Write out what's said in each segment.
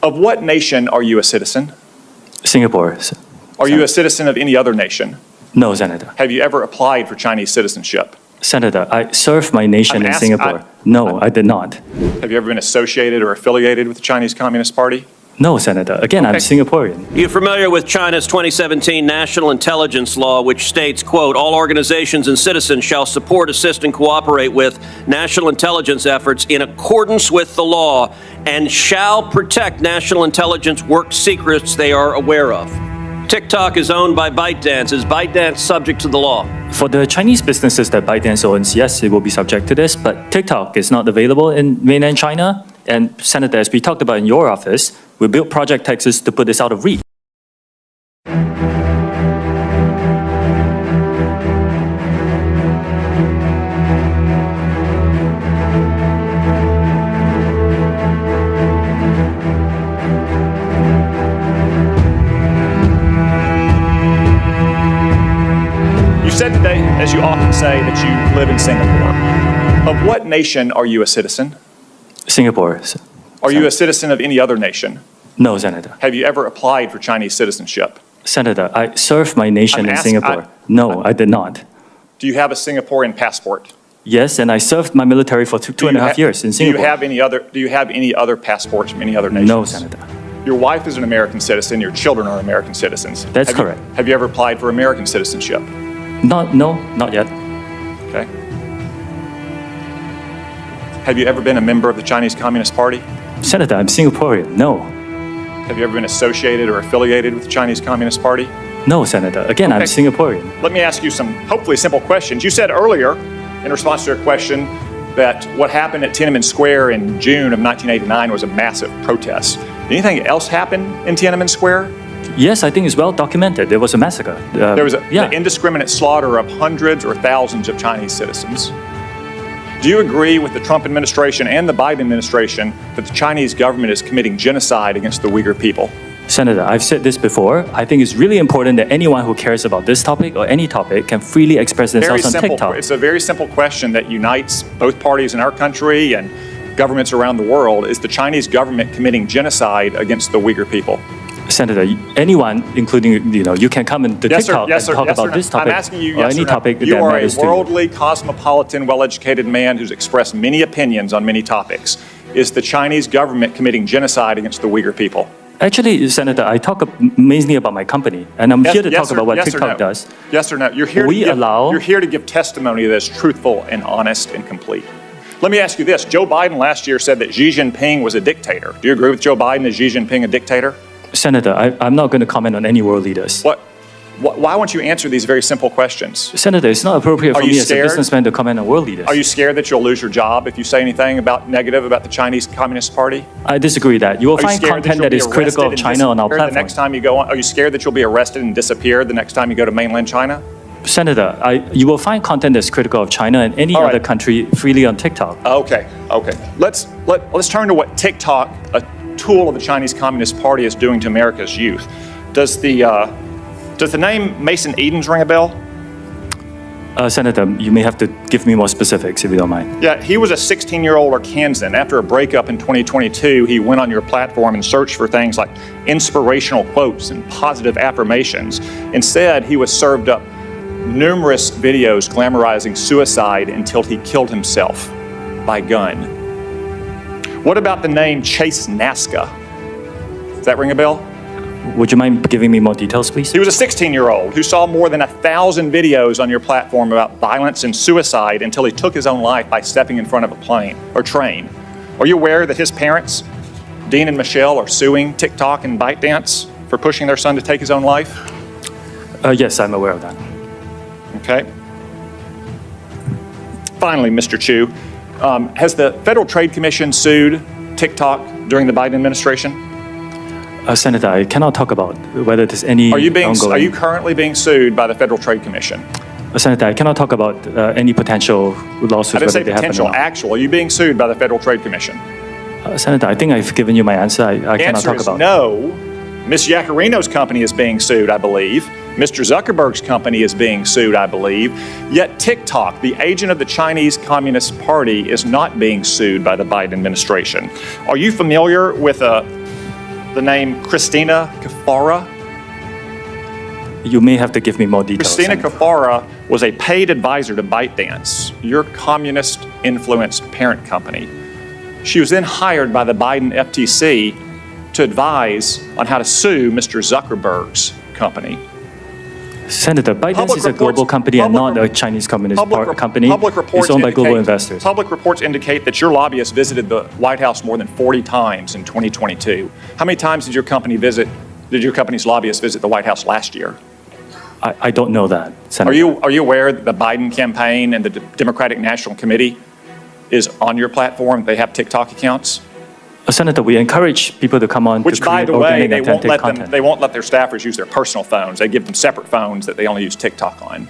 Of what nation are you a citizen? Singapore. Are you a citizen of any other nation? No, Senator. Have you ever applied for Chinese citizenship? Senator, I served my nation in Singapore. No, I did not. Have you ever been associated or affiliated with the Chinese Communist Party? No, Senator. Again, I'm Singaporean. You're familiar with China's 2017 National Intelligence Law, which states, quote, all organizations and citizens shall support, assist, and cooperate with national intelligence efforts in accordance with the law and shall protect national intelligence work secrets they are aware of. TikTok is owned by ByteDance. Is ByteDance subject to the law? For the Chinese businesses that ByteDance owns, yes, it will be subject to this, but TikTok is not available in mainland China. And Senator, as we talked about in your office, we built Project Texas to put this out of reach. You said today, as you often say, that you live in Singapore. Of what nation are you a citizen? Singapore. Are you a citizen of any other nation? No, Senator. Have you ever applied for Chinese citizenship? Senator, I served my nation in Singapore. No, I did not. Do you have a Singaporean passport? Yes, and I served my military for two and a half years in Singapore. Do you have any other passports from any other nations? No, Senator. Your wife is an American citizen. Your children are American citizens. That's correct. Have you ever applied for American citizenship? No, not yet. Okay. Have you ever been a member of the Chinese Communist Party? Senator, I'm Singaporean. No. Have you ever been associated or affiliated with the Chinese Communist Party? No, Senator. Again, I'm Singaporean. Let me ask you some hopefully simple questions. You said earlier, in response to a question, that what happened at Tiananmen Square in June of 1989 was a massive protest. Did anything else happen in Tiananmen Square? Yes, I think it's well documented. There was a massacre. There was an indiscriminate slaughter of hundreds or thousands of Chinese citizens. Do you agree with the Trump administration and the Biden administration that the Chinese government is committing genocide against the Uyghur people? Senator, I've said this before. I think it's really important that anyone who cares about this topic or any topic can freely express themselves on TikTok. It's a very simple question that unites both parties in our country and governments around the world. Is the Chinese government committing genocide against the Uyghur people? Senator, anyone, including, you can come into TikTok and talk about this topic. I'm asking you, or any topic that matters to you. You are a worldly, cosmopolitan, well-educated man who's expressed many opinions on many topics. Is the Chinese government committing genocide against the Uyghur people? Actually, Senator, I talk mainly about my company, and I'm here to talk about what TikTok does. Yes or no? You're here to give testimony that's truthful and honest and complete. Let me ask you this. Joe Biden last year said that Xi Jinping was a dictator. Do you agree with Joe Biden? Is Xi Jinping a dictator? Senator, I'm not going to comment on any world leaders. Why won't you answer these very simple questions? Senator, it's not appropriate for me as a businessman to comment on world leaders. Are you scared that you'll lose your job if you say anything negative about the Chinese Communist Party? I disagree that. You will find content that is critical of China on our platform. The next time you go on, are you scared that you'll be arrested and disappear the next time you go to mainland China? Senator, you will find content that's critical of China and any other country freely on TikTok. Okay. Let's turn to what TikTok, a tool of the Chinese Communist Party, is doing to America's youth. Does the name Mason Edens ring a bell? Senator, you may have to give me more specifics if you don't mind. Yeah, he was a 16-year-old Arkansan. After a breakup in 2022, he went on your platform and searched for things like inspirational quotes and positive affirmations. Instead, he was served up numerous videos glamorizing suicide until he killed himself by gun. What about the name Chase Nazca? Does that ring a bell? Would you mind giving me more details, please? He was a 16-year-old who saw more than 1,000 videos on your platform about violence and suicide until he took his own life by stepping in front of a plane or train. Are you aware that his parents, Dean and Michelle, are suing TikTok and ByteDance for pushing their son to take his own life? Yes, I'm aware of that. Okay. Finally, Mr. Chu, has the Federal Trade Commission sued TikTok during the Biden administration? Senator, I cannot talk about whether there's any Are you currently being sued by the Federal Trade Commission? Senator, I cannot talk about any potential lawsuits. I didn't say potential, actual. Are you being sued by the Federal Trade Commission? Senator, I think I've given you my answer. I cannot talk about. No. Ms. Yacarino's company is being sued, I believe. Mr. Zuckerberg's company is being sued, I believe. Yet TikTok, the agent of the Chinese Communist Party, is not being sued by the Biden administration. Are you familiar with a the name Christina Kafara? You may have to give me more details. Christina Senator. Kafara was a paid advisor to ByteDance, your communist-influenced parent company. She was then hired by the Biden FTC to advise on how to sue Mr. Zuckerberg's company. Senator, ByteDance Public is a global reports- company and public not a rep- Chinese communist Public company. reports It's owned by global indicate- investors. Public reports indicate that your lobbyists visited the White House more than 40 times in 2022. How many times did your company's lobbyists visit the White House last year? I don't know that, Senator. Are you aware that the Biden campaign and the Democratic National Committee is on your platform? They have TikTok accounts? Senator, we encourage people to come on Which, to by create the way, organic, authentic content. they won't let their staffers use their personal phones. They give them separate phones that they only use TikTok on.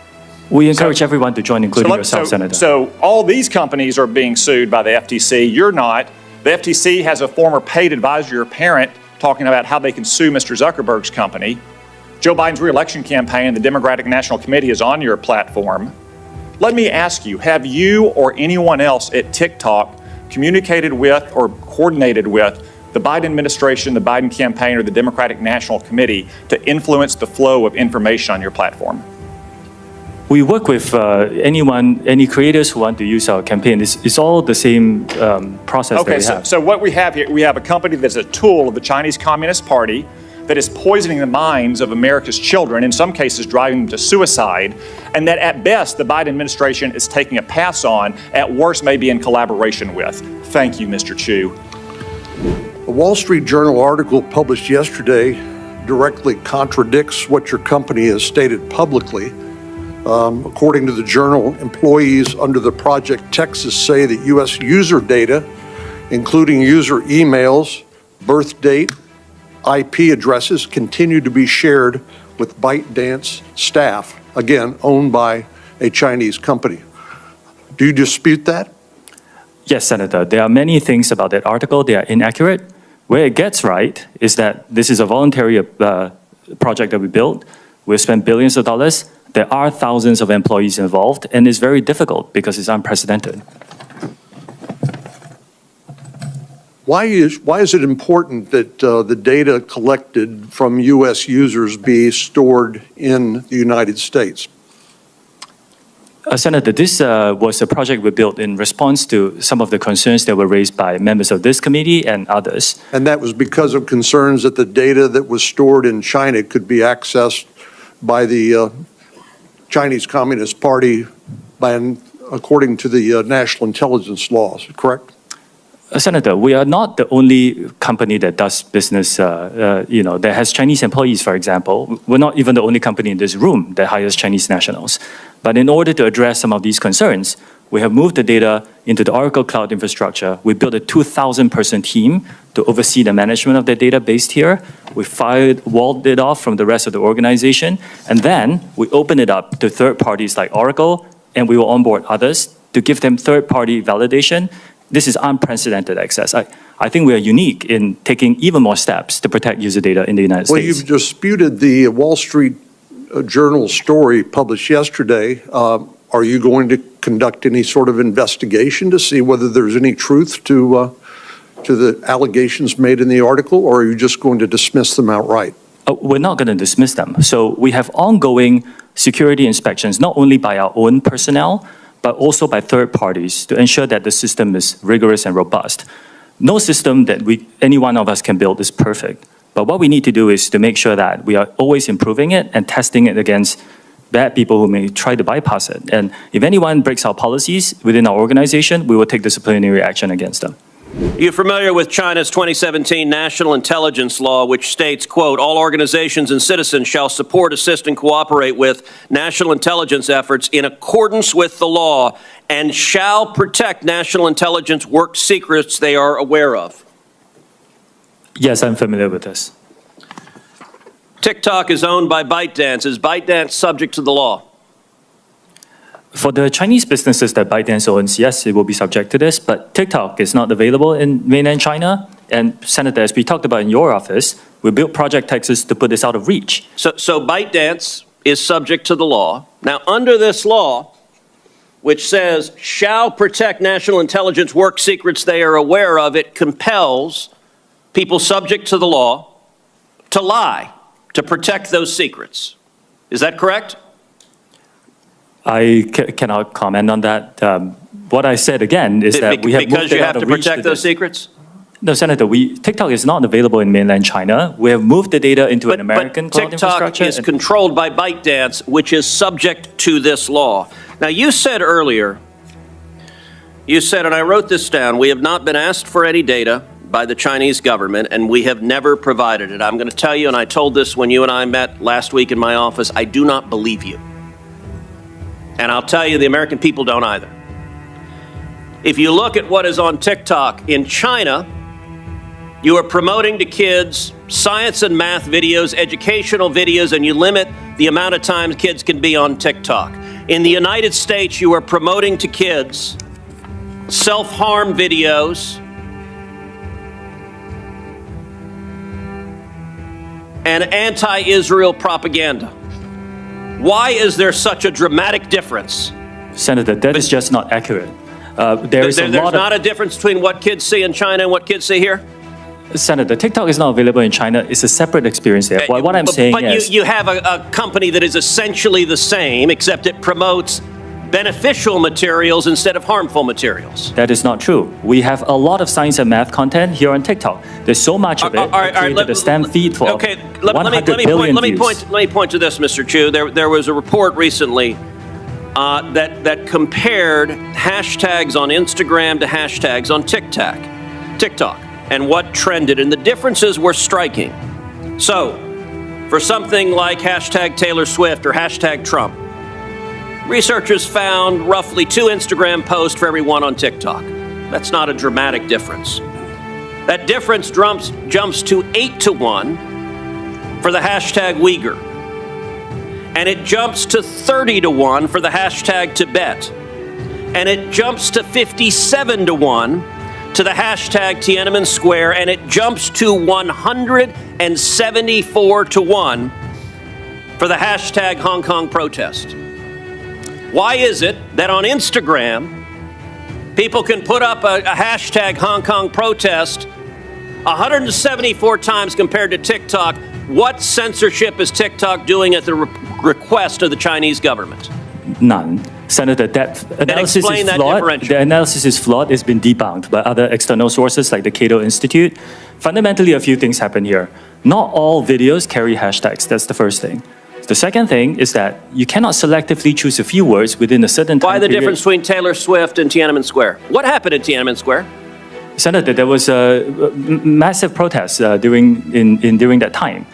We encourage everyone to join, including yourself, Senator. So all these companies are being sued by the FTC. You're not. The FTC has a former paid advisor, your parent, talking about how they can sue Mr. Zuckerberg's company. Joe Biden's reelection campaign, the Democratic National Committee is on your platform. Let me ask you, have you or anyone else at TikTok communicated with or coordinated with the Biden administration, the Biden campaign, or the Democratic National Committee to influence the flow of information on your platform? We work with any creators who want to use our campaign. It's all the same process that Okay, we have. so what we have here, we have a company that's a tool of the Chinese Communist Party that is poisoning the minds of America's children, in some cases driving them to suicide, and that at best the Biden administration is taking a pass on, at worst maybe in collaboration with. Thank you, Mr. Chu. A Wall Street Journal article published yesterday directly contradicts what your company has stated publicly. According to the journal, employees under the Project Texas say that U.S. user data, including user emails, birth date, IP addresses, continue to be shared with ByteDance staff, again, owned by a Chinese company. Do you dispute that? Yes, Senator. There are many things about that article. They are inaccurate. Where it gets right is that this is a voluntary project that we built. We've spent billions of dollars. There are thousands of employees involved, and it's very difficult because it's unprecedented. Why is it important that the data collected from U.S. users be stored in the United States? Senator, this was a project we built in response to some of the concerns that were raised by members of this committee and others. And that was because of concerns that the data that was stored in China could be accessed by the Chinese Communist Party according to the national intelligence laws, correct? Senator, we are not the only company that does business, that has Chinese employees, for example. We're not even the only company in this room that hires Chinese nationals. But in order to address some of these concerns, we have moved the data into the Oracle Cloud infrastructure. We built a 2,000-person team to oversee the management of the data based here. We walled it off from the rest of the organization. And then we opened it up to third parties like Oracle, and we will onboard others to give them third-party validation. This is unprecedented access. I think we are unique in taking even more steps to protect user data in the United Well, States. you've disputed the Wall Street Journal story published yesterday. Are you going to conduct any sort of investigation to see whether there's any truth to the allegations made in the article, or are you just going to dismiss them outright? We're not going to dismiss them. So we have ongoing security inspections, not only by our own personnel, but also by third parties to ensure that the system is rigorous and robust. No system that any one of us can build is perfect. But what we need to do is to make sure that we are always improving it and testing it against bad people who may try to bypass it. And if anyone breaks our policies within our organization, we will take disciplinary action against them. You're familiar with China's 2017 National Intelligence Law, which states, quote, all organizations and citizens shall support, assist, and cooperate with national intelligence efforts in accordance with the law and shall protect national intelligence work secrets they are aware of. Yes, I'm familiar with this. TikTok is owned by ByteDance. Is ByteDance subject to the law? For the Chinese businesses that ByteDance owns, yes, it will be subject to this, but TikTok is not available in mainland China. And Senator, as we talked about in your office, we built Project Texas to put this out of reach. So ByteDance is subject to the law. Now, under this law, which says shall protect national intelligence work secrets they are aware of, it compels people subject to the law to lie, to protect those secrets. Is that correct? I cannot comment on that. What I said again is that we have moved Because it you out have of to reach protect those the- secrets? No, Senator, TikTok is not available in mainland China. We have moved the data into an American cloud TikTok infrastructure. is controlled by ByteDance, which is subject to this law. Now, you said earlier, and I wrote this down, we have not been asked for any data by the Chinese government, and we have never provided it. I'm going to tell you, and I told this when you and I met last week in my office, I do not believe you. And I'll tell you, the American people don't either. If you look at what is on TikTok in China, you are promoting to kids science and math videos, educational videos, and you limit the amount of time kids can be on TikTok. In the United States, you are promoting to kids self-harm videos and anti-Israel propaganda. Why is there such a dramatic difference? Senator, that is just not accurate. There's not a difference between what kids see in China and what kids see here? Senator, TikTok is not available in China. It's a separate experience there. What I'm saying but is... you have a company that is essentially the same, except it promotes beneficial materials instead of harmful materials. That is not true. We have a lot of science and math content here on TikTok. There's so much of it. I created a STEM feed for 100 billion views. Let me point to this, Mr. Chu. There was a report recently that compared hashtags on Instagram to hashtags on TikTok, and what trended, and the differences were striking. So, for something like hashtag Taylor Swift or hashtag Trump, researchers found roughly 2 Instagram posts for every one on TikTok. That's not a dramatic difference. That difference jumps to 8 to 1 for the hashtag Uyghur. And it jumps to 30 to 1 for the hashtag Tibet. And it jumps to 57 to 1 to the hashtag Tiananmen Square, and it jumps to 174 to 1 for the hashtag Hong Kong protest. Why is it that on Instagram, people can put up a hashtag Hong Kong protest 174 times compared to TikTok? What censorship is TikTok doing at the request of the Chinese government? None. Senator, that analysis is flawed. The analysis is flawed. It's been debunked by other external sources like the Cato Institute. Fundamentally, a few things happen here. Not all videos carry hashtags. That's the first thing. The second thing is that you cannot selectively choose a few words within a certain time period. Why the difference between Taylor Swift and Tiananmen Square? What happened in Tiananmen Square? Senator, there was a massive protest during that time.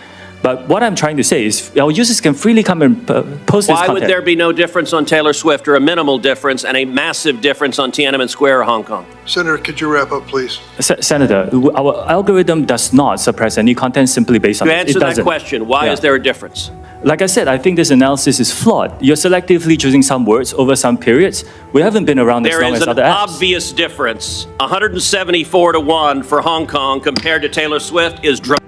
But what I'm trying to say is our users can freely come and post this content. Why would there be no difference on Taylor Swift, or a minimal difference and a massive difference on Tiananmen Square or Hong Kong? Senator, could you wrap up, please? Senator, our algorithm does not suppress any content simply based on You answer that question. Why is there a difference? Like I said, I think this analysis is flawed. You're selectively choosing some words over some periods. We haven't been around as long as other apps. There is an obvious difference. 174 to 1 for Hong Kong compared to Taylor Swift is dramatic.